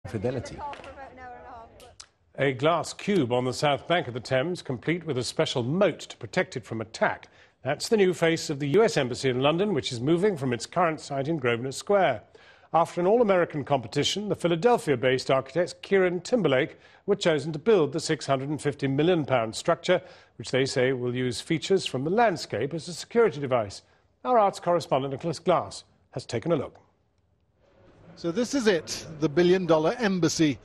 Fidelity. A glass cube on the south bank of the Thames, complete with a special moat to protect it from attack. That's the new face of the US Embassy in London, which is moving from its current site in Grosvenor Square. After an all-American competition, the Philadelphia-based architects Kieran Timberlake were chosen to build the £650 million structure, which they say will use features from the landscape as a security device. Our arts correspondent Nicholas Glass has taken a look. So this is it, the billion-dollar embassy.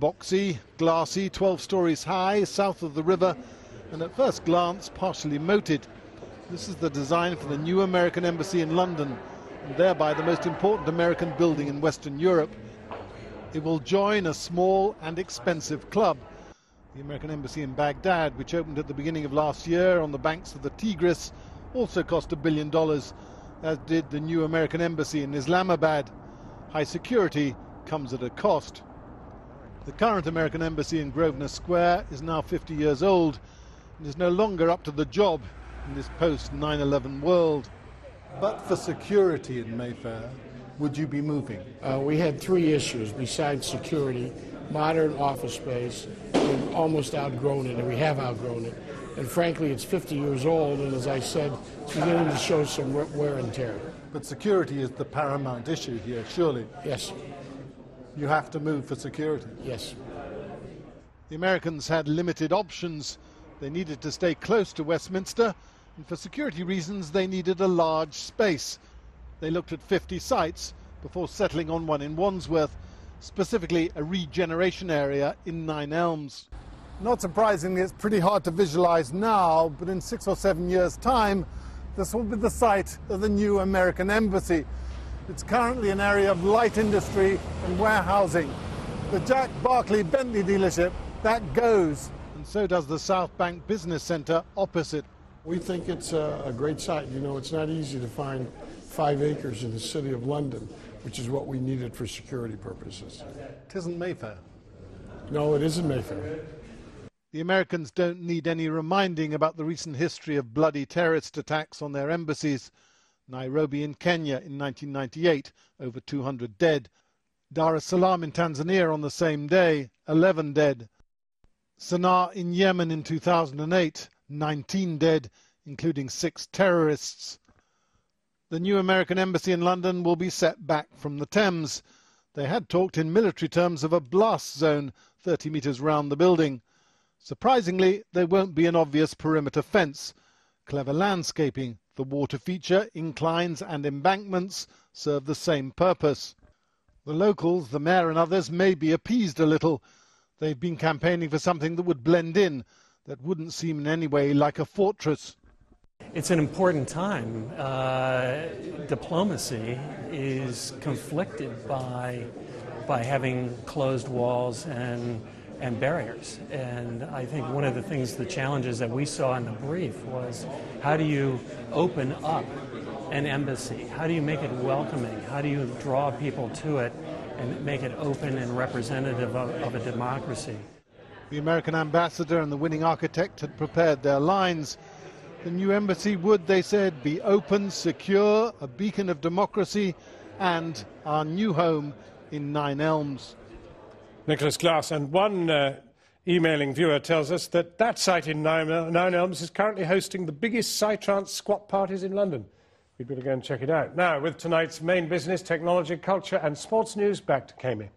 Boxy, glassy, 12 stories high, south of the river, and at first glance partially moated. This is the design for the new American embassy in London, and thereby the most important American building in Western Europe. It will join a small and expensive club. The American embassy in Baghdad, which opened at the beginning of last year on the banks of the Tigris, also cost $1 billion, as did the new American embassy in Islamabad. High security comes at a cost. The current American embassy in Grosvenor Square is now 50 years old and is no longer up to the job in this post-9/11 world. But for security in Mayfair, would you be moving? We had three issues besides security: modern office space. We've almost outgrown it, and we have outgrown it. And frankly, it's 50 years old, and as I said, it's beginning to show some wear and tear. But security is the paramount issue here, surely? Yes. You have to move for security? Yes. The Americans had limited options. They needed to stay close to Westminster, and for security reasons they needed a large space. They looked at 50 sites before settling on one in Wandsworth, specifically a regeneration area in Nine Elms. Not surprisingly, it's pretty hard to visualize now, but in 6 or 7 years' time, this will be the site of the new American embassy. It's currently an area of light industry and warehousing. The Jack Barclay Bentley dealership, that goes. And so does the South Bank Business Centre opposite. We think it's a great site. You know, it's not easy to find 5 acres in the city of London, which is what we needed for security purposes. It isn't Mayfair. No, it isn't Mayfair. The Americans don't need any reminding about the recent history of bloody terrorist attacks on their embassies. Nairobi in Kenya in 1998, over 200 dead. Dar es Salaam in Tanzania on the same day, 11 dead. Sana'a in Yemen in 2008, 19 dead, including 6 terrorists. The new American embassy in London will be set back from the Thames. They had talked in military terms of a blast zone 30 metres round the building. Surprisingly, there won't be an obvious perimeter fence. Clever landscaping, the water feature, inclines and embankments serve the same purpose. The locals, the mayor and others, may be appeased a little. They've been campaigning for something that would blend in, that wouldn't seem in any way like a fortress. It's an important time. Diplomacy is conflicted by having closed walls and barriers. And I think one of the things, the challenges that we saw in the brief was, how do you open up an embassy? How do you make it welcoming? How do you draw people to it and make it open and representative of a democracy? The American ambassador and the winning architect had prepared their lines. The new embassy would, they said, be open, secure, a beacon of democracy, and our new home in Nine Elms. Nicholas Glass, and one emailing viewer tells us that site in Nine Elms is currently hosting the biggest Psytrance squat parties in London. We'd better go and check it out. Now, with tonight's main business, technology, culture and sports news, back to Kami.